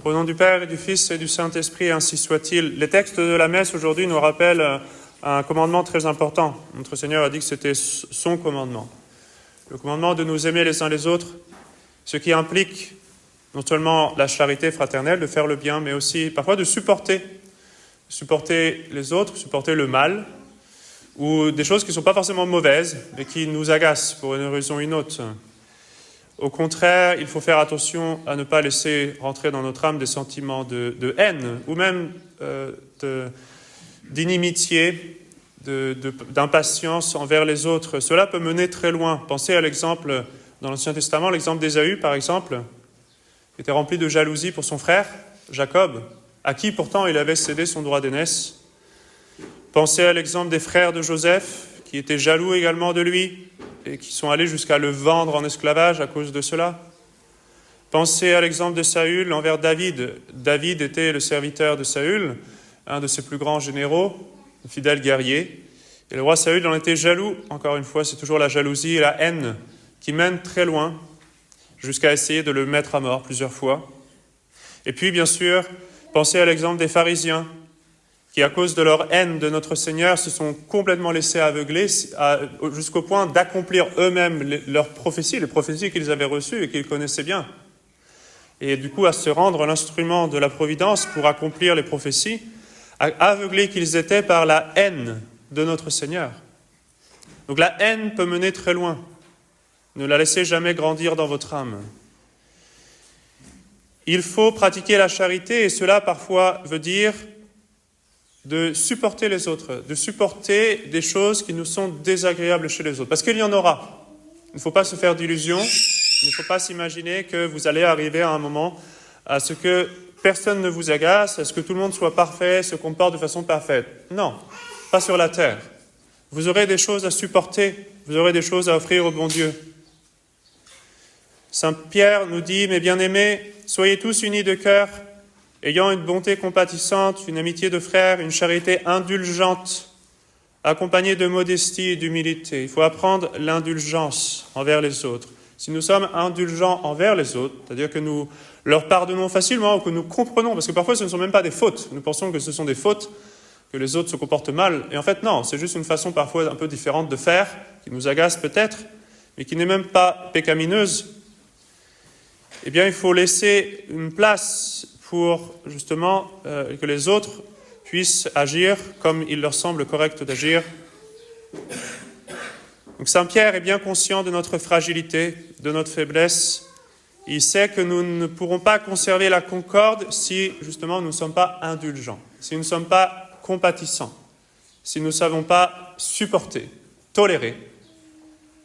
Au nom du Père et du Fils et du Saint-Esprit, ainsi soit-il. Les textes de la messe aujourd'hui nous rappellent un commandement très important. Notre Seigneur a dit que c'était son commandement. Le commandement de nous aimer les uns les autres, ce qui implique non seulement la charité fraternelle, de faire le bien, mais aussi parfois de supporter les autres, supporter le mal, ou des choses qui ne sont pas forcément mauvaises, mais qui nous agacent pour une raison ou une autre. Au contraire, il faut faire attention à ne pas laisser rentrer dans notre âme des sentiments de haine, ou même d'inimitié, d'impatience envers les autres. Cela peut mener très loin. Pensez à l'exemple dans l'Ancien Testament, l'exemple d'Ésaü, par exemple, qui était rempli de jalousie pour son frère, Jacob, à qui pourtant il avait cédé son droit d'aînesse. Pensez à l'exemple des frères de Joseph, qui étaient jaloux également de lui, et qui sont allés jusqu'à le vendre en esclavage à cause de cela. Pensez à l'exemple de Saül envers David. David était le serviteur de Saül, un de ses plus grands généraux, un fidèle guerrier. Et le roi Saül en était jaloux. Encore une fois, c'est toujours la jalousie et la haine qui mènent très loin, jusqu'à essayer de le mettre à mort plusieurs fois. Et puis, bien sûr, pensez à l'exemple des pharisiens, qui, à cause de leur haine de notre Seigneur, se sont complètement laissés aveugler jusqu'au point d'accomplir eux-mêmes leurs prophéties, les prophéties qu'ils avaient reçues et qu'ils connaissaient bien. Et du coup, à se rendre l'instrument de la providence pour accomplir les prophéties, aveuglés qu'ils étaient par la haine de notre Seigneur. Donc la haine peut mener très loin. Ne la laissez jamais grandir dans votre âme. Il faut pratiquer la charité, et cela parfois veut dire de supporter les autres, de supporter des choses qui nous sont désagréables chez les autres. Parce qu'il y en aura. Il ne faut pas se faire d'illusions. Il ne faut pas s'imaginer que vous allez arriver à un moment à ce que personne ne vous agace, à ce que tout le monde soit parfait, se comporte de façon parfaite. Non, pas sur la terre. Vous aurez des choses à supporter, vous aurez des choses à offrir au bon Dieu. Saint Pierre nous dit, mes bien-aimés, soyez tous unis de cœur, ayant une bonté compatissante, une amitié de frères, une charité indulgente, accompagnée de modestie et d'humilité. Il faut apprendre l'indulgence envers les autres. Si nous sommes indulgents envers les autres, c'est-à-dire que nous leur pardonnons facilement ou que nous comprenons, parce que parfois ce ne sont même pas des fautes, nous pensons que ce sont des fautes, que les autres se comportent mal, et en fait non, c'est juste une façon parfois un peu différente de faire, qui nous agace peut-être, mais qui n'est même pas pécamineuse. Eh bien, il faut laisser une place pour justement que les autres puissent agir comme il leur semble correct d'agir. Donc Saint Pierre est bien conscient de notre fragilité, de notre faiblesse. Il sait que nous ne pourrons pas conserver la concorde si justement nous ne sommes pas indulgents, si nous ne sommes pas compatissants, si nous ne savons pas supporter, tolérer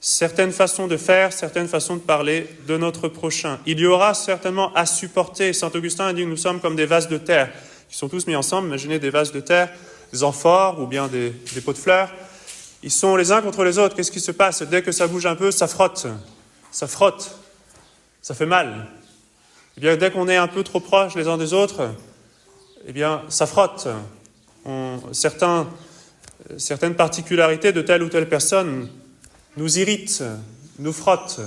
certaines façons de faire, certaines façons de parler de notre prochain. Il y aura certainement à supporter. Saint Augustin a dit que nous sommes comme des vases de terre qui sont tous mis ensemble. Imaginez des vases de terre, des amphores ou bien des pots de fleurs. Ils sont les uns contre les autres. Qu'est-ce qui se passe? Dès que ça bouge un peu, ça frotte, ça fait mal. Et bien, dès qu'on est un peu trop proches les uns des autres, eh bien, ça frotte. Certaines particularités de telle ou telle personne nous irritent, nous frottent.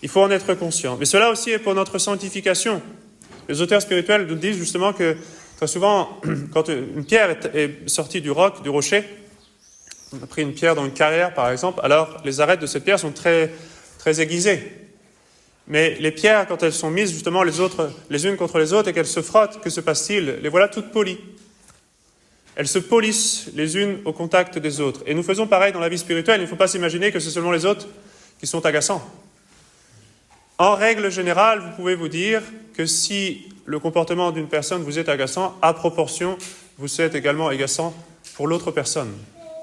Il faut en être conscient. Mais cela aussi est pour notre sanctification. Les auteurs spirituels nous disent justement que très souvent, quand une pierre est sortie du rocher, on a pris une pierre dans une carrière par exemple, alors les arêtes de cette pierre sont très, très aiguisées. Mais les pierres, quand elles sont mises justement les unes contre les autres et qu'elles se frottent, que se passe-t-il? Les voilà toutes polies. Elles se polissent les unes au contact des autres. Et nous faisons pareil dans la vie spirituelle. Il ne faut pas s'imaginer que c'est seulement les autres qui sont agaçants. En règle générale, vous pouvez vous dire que si le comportement d'une personne vous est agaçant, à proportion, vous êtes également agaçant pour l'autre personne.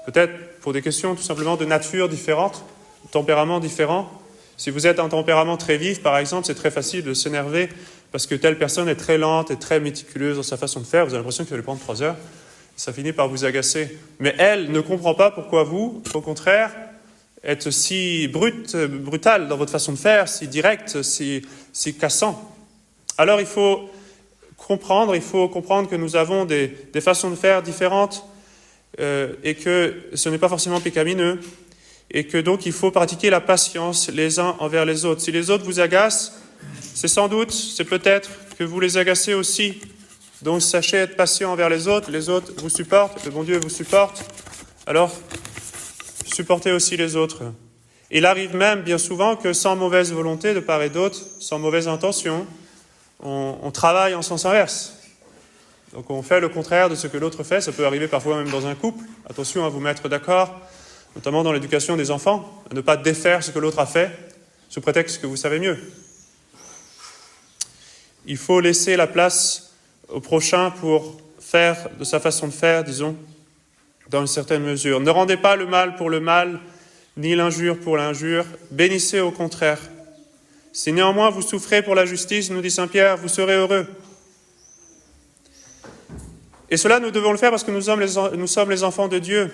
Peut-être pour des questions tout simplement de nature différente, de tempérament différent. Si vous êtes un tempérament très vif, par exemple, c'est très facile de s'énerver parce que telle personne est très lente et très méticuleuse dans sa façon de faire. Vous avez l'impression qu'il va lui prendre 3 heures. Ça finit par vous agacer. Mais elle ne comprend pas pourquoi vous, au contraire, êtes si brutal dans votre façon de faire, si direct, si cassant. Alors il faut comprendre que nous avons des façons de faire différentes et que ce n'est pas forcément pécamineux et que donc il faut pratiquer la patience les uns envers les autres. Si les autres vous agacent, c'est sans doute, c'est peut-être que vous les agacez aussi. Donc sachez être patient envers les autres vous supportent, le bon Dieu vous supporte, alors supportez aussi les autres. Il arrive même bien souvent que sans mauvaise volonté de part et d'autre, sans mauvaise intention, on travaille en sens inverse. Donc on fait le contraire de ce que l'autre fait, ça peut arriver parfois même dans un couple. Attention à vous mettre d'accord, notamment dans l'éducation des enfants, à ne pas défaire ce que l'autre a fait, sous prétexte que vous savez mieux. Il faut laisser la place au prochain pour faire de sa façon de faire, disons, dans une certaine mesure. Ne rendez pas le mal pour le mal, ni l'injure pour l'injure, bénissez au contraire. Si néanmoins vous souffrez pour la justice, nous dit Saint Pierre, vous serez heureux. Et cela, nous devons le faire parce que nous sommes les enfants de Dieu.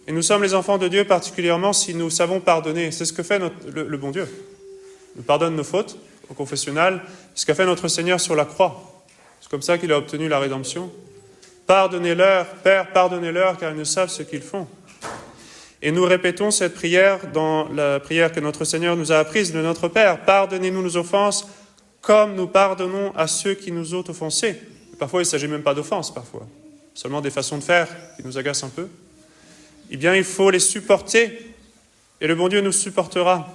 Et nous sommes les enfants de Dieu particulièrement si nous savons pardonner. C'est ce que fait le bon Dieu. Il nous pardonne nos fautes au confessionnal, ce qu'a fait notre Seigneur sur la croix. C'est comme ça qu'il a obtenu la rédemption. Pardonnez-leur, Père, pardonnez-leur, car ils ne savent ce qu'ils font. Et nous répétons cette prière dans la prière que notre Seigneur nous a apprise de notre Père. Pardonnez-nous nos offenses, comme nous pardonnons à ceux qui nous ont offensés. Parfois, il ne s'agit même pas d'offense, parfois. Seulement des façons de faire qui nous agacent un peu. Eh bien, il faut les supporter, et le bon Dieu nous supportera.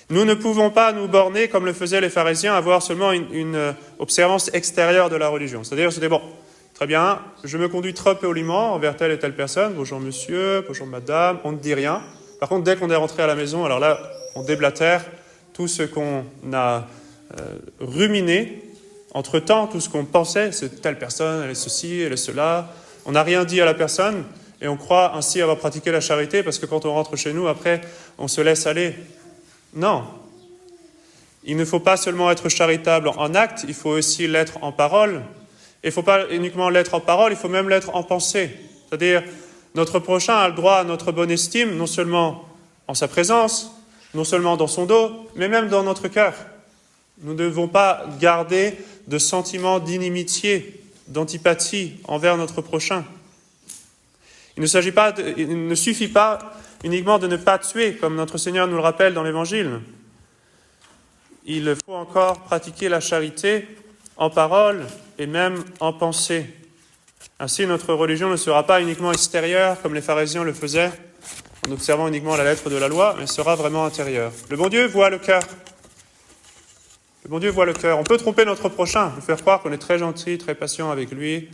Nous ne pouvons pas nous borner, comme le faisaient les pharisiens, à avoir seulement une observance extérieure de la religion. C'est-à-dire, c'était bon, très bien, je me conduis trop poliment envers telle et telle personne, bonjour monsieur, bonjour madame, on ne dit rien. Par contre, dès qu'on est rentré à la maison, alors là, on déblatère tout ce qu'on a ruminé. Entre-temps, tout ce qu'on pensait, c'est telle personne, elle est ceci, elle est cela. On n'a rien dit à la personne et on croit ainsi avoir pratiqué la charité parce que quand on rentre chez nous, après, on se laisse aller. Non. Il ne faut pas seulement être charitable en acte, il faut aussi l'être en parole. Et il ne faut pas uniquement l'être en parole, il faut même l'être en pensée. C'est-à-dire, notre prochain a le droit à notre bonne estime, non seulement en sa présence, non seulement dans son dos, mais même dans notre cœur. Nous ne devons pas garder de sentiments d'inimitié, d'antipathie envers notre prochain. Il ne suffit pas uniquement de ne pas tuer, comme notre Seigneur nous le rappelle dans l'Évangile. Il faut encore pratiquer la charité en parole et même en pensée. Ainsi, notre religion ne sera pas uniquement extérieure, comme les pharisiens le faisaient, en observant uniquement la lettre de la loi, mais sera vraiment intérieure. Le bon Dieu voit le cœur. Le bon Dieu voit le cœur. On peut tromper notre prochain, lui faire croire qu'on est très gentil, très patient avec lui.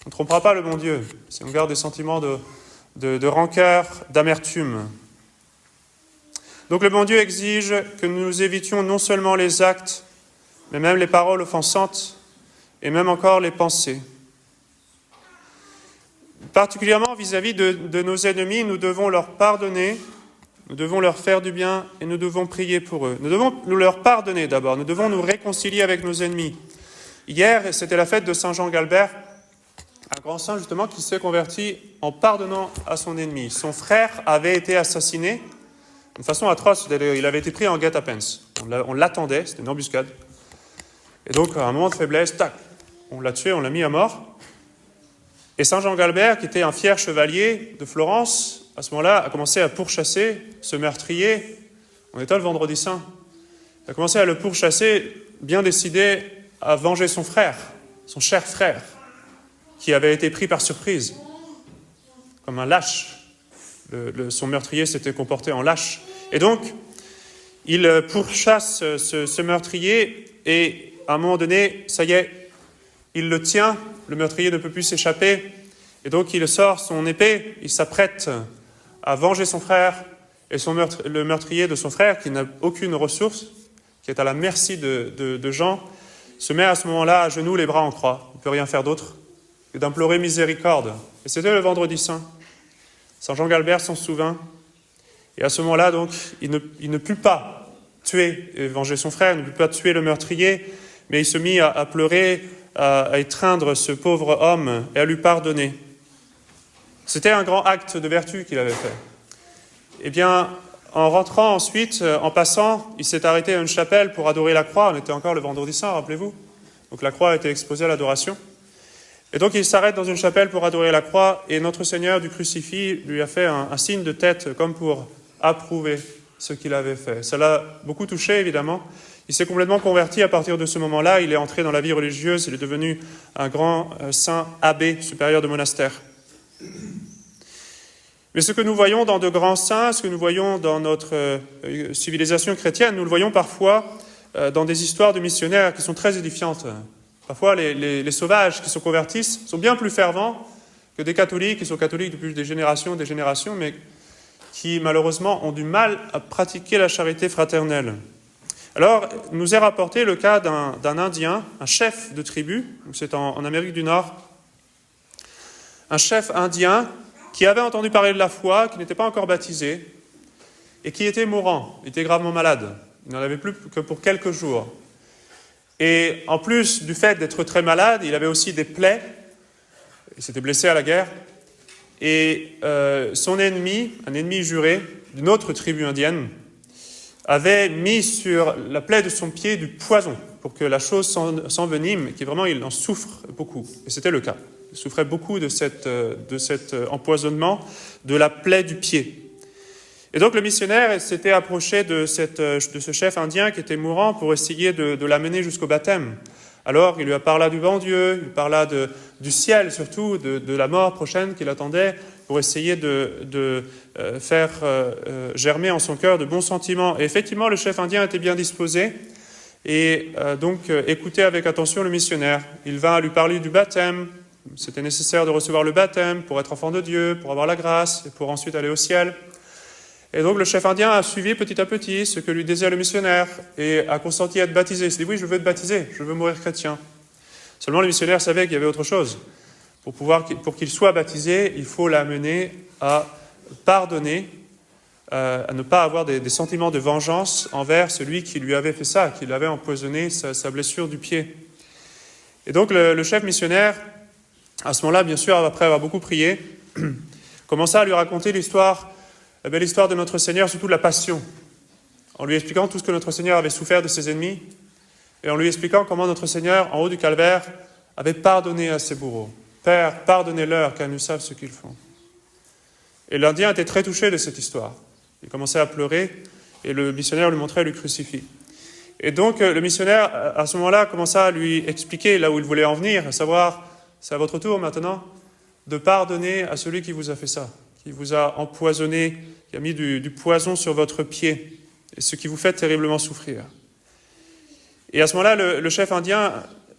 On ne trompera pas le bon Dieu si on garde des sentiments de rancœur, d'amertume. Donc le bon Dieu exige que nous évitions non seulement les actes, mais même les paroles offensantes et même encore les pensées. Particulièrement vis-à-vis de nos ennemis, nous devons leur pardonner. Nous devons leur faire du bien et nous devons prier pour eux. Nous devons nous leur pardonner d'abord. Nous devons nous réconcilier avec nos ennemis. Hier, c'était la fête de Saint Jean Galbert, un grand saint justement qui s'est converti en pardonnant à son ennemi. Son frère avait été assassiné d'une façon atroce. Il avait été pris en guet-apens. On l'attendait, c'était une embuscade. Et donc, à un moment de faiblesse, tac, on l'a tué, on l'a mis à mort. Et Saint Jean Galbert, qui était un fier chevalier de Florence, à ce moment-là, a commencé à pourchasser ce meurtrier. On était le vendredi saint. Il a commencé à le pourchasser, bien décidé à venger son frère, son cher frère, qui avait été pris par surprise, comme un lâche. Son meurtrier s'était comporté en lâche. Et donc, il pourchasse ce meurtrier et à un moment donné, ça y est, il le tient, le meurtrier ne peut plus s'échapper. Et donc, il sort son épée, il s'apprête à venger son frère et le meurtrier de son frère, qui n'a aucune ressource, qui est à la merci de Jean, se met à ce moment-là à genoux, les bras en croix. Il ne peut rien faire d'autre que d'implorer miséricorde. Et c'était le vendredi saint. Saint Jean Galbert s'en souvint. Et à ce moment-là, donc, il ne put pas tuer et venger son frère, il ne put pas tuer le meurtrier, mais il se mit à pleurer, à étreindre ce pauvre homme et à lui pardonner. C'était un grand acte de vertu qu'il avait fait. Eh bien, en rentrant ensuite, en passant, il s'est arrêté à une chapelle pour adorer la croix. On était encore le vendredi saint, rappelez-vous. Donc la croix a été exposée à l'adoration. Et donc il s'arrête dans une chapelle pour adorer la croix, et notre Seigneur du crucifix lui a fait un signe de tête, comme pour approuver ce qu'il avait fait. Ça l'a beaucoup touché, évidemment. Il s'est complètement converti à partir de ce moment-là. Il est entré dans la vie religieuse. Il est devenu un grand saint abbé, supérieur de monastère. Mais ce que nous voyons dans de grands saints, ce que nous voyons dans notre civilisation chrétienne, nous le voyons parfois dans des histoires de missionnaires qui sont très édifiantes. Parfois, les sauvages qui se convertissent sont bien plus fervents que des catholiques qui sont catholiques depuis des générations, mais qui malheureusement ont du mal à pratiquer la charité fraternelle. Alors, nous est rapporté le cas d'un Indien, un chef de tribu, c'est en Amérique du Nord, un chef indien qui avait entendu parler de la foi, qui n'était pas encore baptisé, et qui était mourant, était gravement malade. Il n'en avait plus que pour quelques jours. Et en plus du fait d'être très malade, il avait aussi des plaies, il s'était blessé à la guerre, et son ennemi, un ennemi juré d'une autre tribu indienne, avait mis sur la plaie de son pied du poison pour que la chose s'envenime et qu'il vraiment il en souffre beaucoup. Et c'était le cas. Il souffrait beaucoup de cet empoisonnement de la plaie du pied. Et donc le missionnaire s'était approché de ce chef indien qui était mourant pour essayer de l'amener jusqu'au baptême. Alors il lui a parlé du bon Dieu, il parla du ciel surtout, de la mort prochaine qu'il attendait, pour essayer de faire germer en son cœur de bons sentiments. Et effectivement, le chef indien était bien disposé et donc écoutait avec attention le missionnaire. Il vint lui parler du baptême. C'était nécessaire de recevoir le baptême pour être enfant de Dieu, pour avoir la grâce et pour ensuite aller au ciel. Et donc le chef indien a suivi petit à petit ce que lui disait le missionnaire et a consenti à être baptisé. Il s'est dit « Oui, je veux être baptisé, je veux mourir chrétien ». Seulement le missionnaire savait qu'il y avait autre chose. Pour qu'il soit baptisé, il faut l'amener à pardonner, à ne pas avoir des sentiments de vengeance envers celui qui lui avait fait ça, qui lui avait empoisonné sa blessure du pied. Et donc le chef missionnaire, à ce moment-là, bien sûr, après avoir beaucoup prié, commença à lui raconter la belle histoire de notre Seigneur, surtout de la passion, en lui expliquant tout ce que notre Seigneur avait souffert de ses ennemis, et en lui expliquant comment notre Seigneur, en haut du calvaire, avait pardonné à ses bourreaux. Père, pardonnez-leur, car ils savent ce qu'ils font. Et l'Indien était très touché de cette histoire. Il commençait à pleurer, et le missionnaire lui montrait le crucifix. Et donc, le missionnaire, à ce moment-là, commença à lui expliquer là où il voulait en venir, à savoir, c'est à votre tour maintenant, de pardonner à celui qui vous a fait ça, qui vous a empoisonné, qui a mis du poison sur votre pied, et ce qui vous fait terriblement souffrir. Et à ce moment-là, le chef indien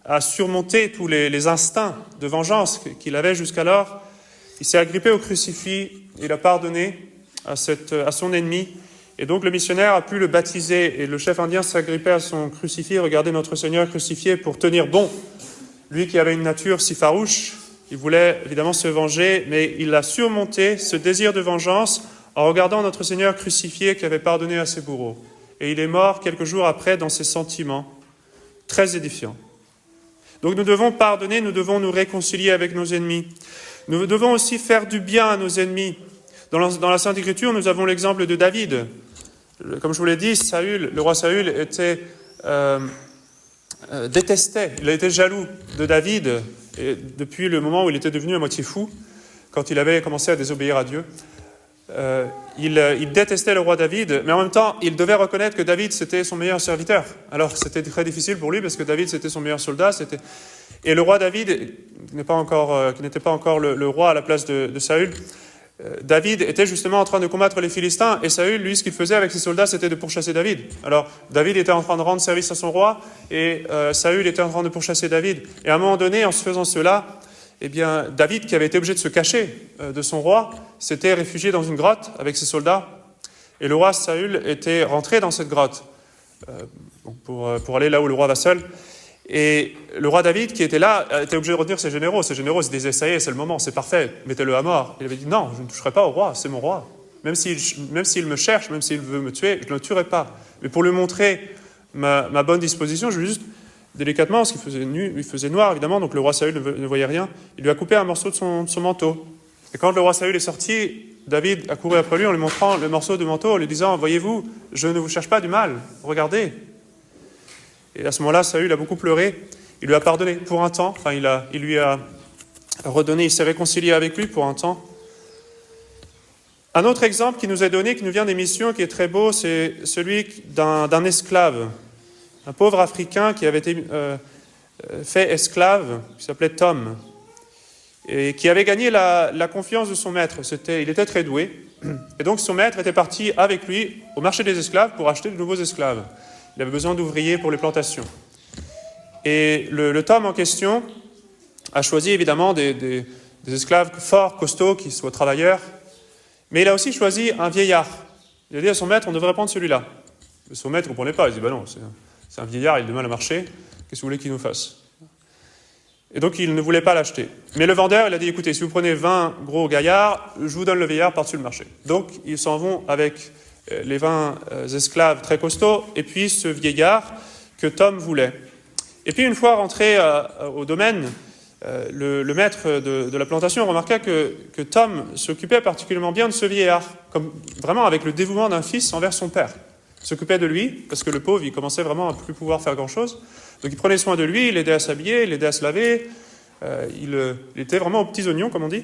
a surmonté tous les instincts de vengeance qu'il avait jusqu'alors. Il s'est agrippé au crucifix, il a pardonné à son ennemi, et donc le missionnaire a pu le baptiser, et le chef indien s'agrippait à son crucifix, regardait notre Seigneur crucifié pour tenir bon. Lui qui avait une nature si farouche, il voulait évidemment se venger, mais il a surmonté ce désir de vengeance en regardant notre Seigneur crucifié qui avait pardonné à ses bourreaux. Et il est mort quelques jours après dans ses sentiments très édifiants. Donc nous devons pardonner, nous devons nous réconcilier avec nos ennemis. Nous devons aussi faire du bien à nos ennemis. Dans la Sainte Écriture, nous avons l'exemple de David. Comme je vous l'ai dit, le roi Saül détestait, il a été jaloux de David et depuis le moment où il était devenu à moitié fou, quand il avait commencé à désobéir à Dieu. Il détestait le roi David, mais en même temps, il devait reconnaître que David, c'était son meilleur serviteur. Alors, c'était très difficile pour lui, parce que David, c'était son meilleur soldat. Et le roi David, qui n'était pas encore le roi à la place de Saül, David était justement en train de combattre les Philistins, et Saül, lui, ce qu'il faisait avec ses soldats, c'était de pourchasser David. Alors, David était en train de rendre service à son roi, et Saül était en train de pourchasser David. Et à un moment donné, en se faisant cela, eh bien, David, qui avait été obligé de se cacher de son roi, s'était réfugié dans une grotte avec ses soldats. Et le roi Saül était rentré dans cette grotte pour aller là où le roi va seul. Et le roi David, qui était là, était obligé de retenir ses généraux. Ses généraux se disaient, ça y est, c'est le moment, c'est parfait, mettez-le à mort. Il avait dit, non, je ne toucherai pas au roi, c'est mon roi. Même s'il me cherche, même s'il veut me tuer, je ne le tuerai pas. Mais pour lui montrer ma bonne disposition, je vais juste délicatement, parce qu'il faisait noir évidemment, donc le roi Saül ne voyait rien, il lui a coupé un morceau de son manteau. Et quand le roi Saül est sorti, David a couru après lui en lui montrant le morceau de manteau, en lui disant « Voyez-vous, je ne vous cherche pas du mal, regardez ». Et à ce moment-là, Saül a beaucoup pleuré, il lui a pardonné pour un temps, il lui a redonné, il s'est réconcilié avec lui pour un temps. Un autre exemple qui nous est donné, qui nous vient des missions, qui est très beau, c'est celui d'un esclave un pauvre Africain qui avait été fait esclave, qui s'appelait Tom, et qui avait gagné la confiance de son maître. Il était très doué, et donc son maître était parti avec lui au marché des esclaves pour acheter de nouveaux esclaves. Il avait besoin d'ouvriers pour les plantations. Et le Tom en question a choisi évidemment des esclaves forts, costauds, qui soient travailleurs, mais il a aussi choisi un vieillard. Il a dit à son maître, on devrait prendre celui-là. Mais son maître ne comprenait pas, il dit, non, c'est un vieillard, il a du mal à marcher, qu'est-ce que vous voulez qu'il nous fasse? Et donc il ne voulait pas l'acheter. Mais le vendeur, il a dit, écoutez, si vous prenez 20 gros gaillards, je vous donne le vieillard par-dessus le marché. Donc ils s'en vont avec les 20 esclaves très costauds, et puis ce vieillard que Tom voulait. Et puis une fois rentré au domaine, le maître de la plantation remarqua que Tom s'occupait particulièrement bien de ce vieillard, comme vraiment avec le dévouement d'un fils envers son père. Il s'occupait de lui, parce que le pauvre, il commençait vraiment à ne plus pouvoir faire grand-chose. Donc il prenait soin de lui, il l'aidait à s'habiller, il l'aidait à se laver, il était vraiment aux petits oignons, comme on dit,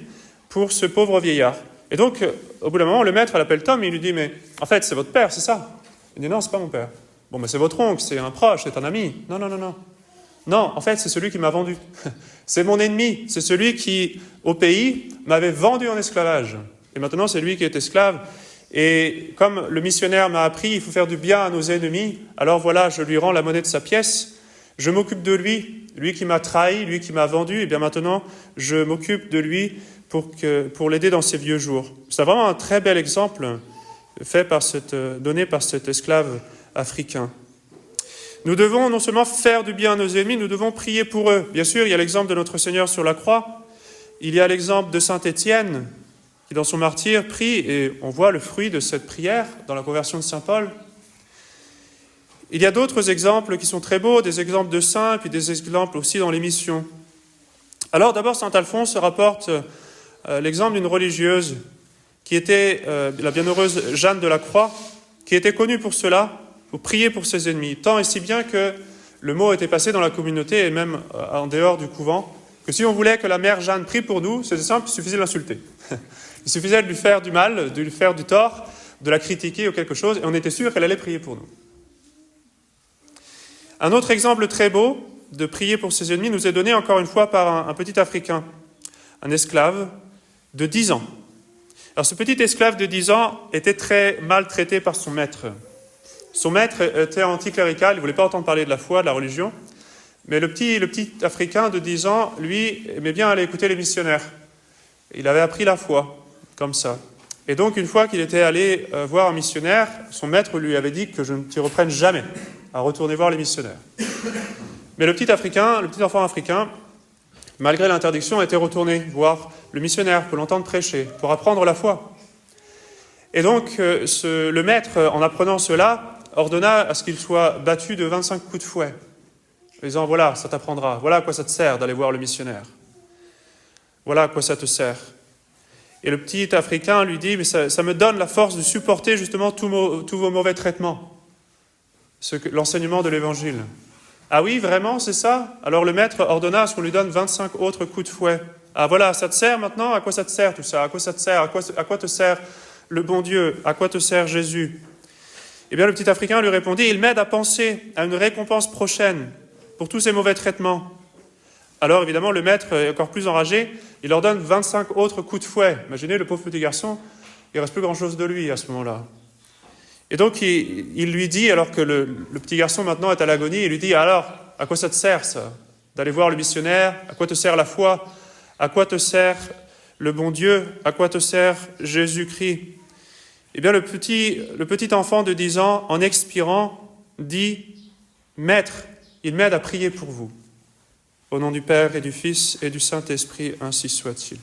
pour ce pauvre vieillard. Et donc, au bout d'un moment, le maître l'appelle Tom, et il lui dit, mais en fait, c'est votre père, c'est ça? Il dit, non, c'est pas mon père. Bon, mais c'est votre oncle, c'est un proche, c'est un ami. Non. Non, en fait, c'est celui qui m'a vendu. C'est mon ennemi. C'est celui qui, au pays, m'avait vendu en esclavage. Et maintenant, c'est lui qui est esclave. Et comme le missionnaire m'a appris, il faut faire du bien à nos ennemis, alors voilà, je lui rends la monnaie de sa pièce. Je m'occupe de lui, lui qui m'a trahi, lui qui m'a vendu. Et bien maintenant, je m'occupe de lui pour l'aider dans ses vieux jours. C'est vraiment un très bel exemple donné par cet esclave africain. Nous devons non seulement faire du bien à nos ennemis, nous devons prier pour eux. Bien sûr, il y a l'exemple de notre Seigneur sur la croix. Il y a l'exemple de saint Étienne, qui dans son martyre prie, et on voit le fruit de cette prière dans la conversion de saint Paul. Il y a d'autres exemples qui sont très beaux, des exemples de saints, et puis des exemples aussi dans les missions. Alors d'abord, saint Alphonse rapporte l'exemple d'une religieuse qui était la bienheureuse Jeanne de la Croix, qui était connue pour cela, pour prier pour ses ennemis, tant et si bien que le mot était passé dans la communauté et même en dehors du couvent, que si on voulait que la mère Jeanne prie pour nous, c'était simple, il suffisait de l'insulter. Il suffisait de lui faire du mal, de lui faire du tort, de la critiquer ou quelque chose, et on était sûr qu'elle allait prier pour nous. Un autre exemple très beau de prier pour ses ennemis nous est donné encore une fois par un petit Africain, un esclave de 10 ans. Alors ce petit esclave de 10 ans était très maltraité par son maître. Son maître était anticlérical, il ne voulait pas entendre parler de la foi, de la religion, mais le petit Africain de 10 ans, lui, aimait bien aller écouter les missionnaires. Il avait appris la foi, comme ça. Et donc, une fois qu'il était allé voir un missionnaire, son maître lui avait dit que je ne t'y reprenne jamais à retourner voir les missionnaires. Mais le petit enfant africain, malgré l'interdiction, était retourné voir le missionnaire pour l'entendre prêcher, pour apprendre la foi. Et donc, le maître, en apprenant cela, ordonna à ce qu'il soit battu de 25 coups de fouet, en disant, voilà, ça t'apprendra, voilà à quoi ça te sert d'aller voir le missionnaire. Voilà à quoi ça te sert. Et le petit Africain lui dit, mais ça me donne la force de supporter justement tous vos mauvais traitements, l'enseignement de l'Évangile. Ah oui, vraiment, c'est ça? Alors le maître ordonna à ce qu'on lui donne 25 autres coups de fouet. Ah voilà, ça te sert maintenant? À quoi ça te sert tout ça? À quoi ça te sert? À quoi te sert le bon Dieu? À quoi te sert Jésus? Eh bien, le petit Africain lui répondit, il m'aide à penser à une récompense prochaine pour tous ces mauvais traitements. Alors, évidemment, le maître est encore plus enragé, il leur donne 25 autres coups de fouet. Imaginez, le pauvre petit garçon, il ne reste plus grand-chose de lui à ce moment-là. Et donc, il lui dit, alors que le petit garçon maintenant est à l'agonie, il lui dit, alors, à quoi ça te sert ça? D'aller voir le missionnaire? À quoi te sert la foi? À quoi te sert le bon Dieu? À quoi te sert Jésus-Christ? Eh bien, le petit enfant de 10 ans, en expirant, dit « Maître, il m'aide à prier pour vous. Au nom du Père et du Fils et du Saint-Esprit, ainsi soit-il. »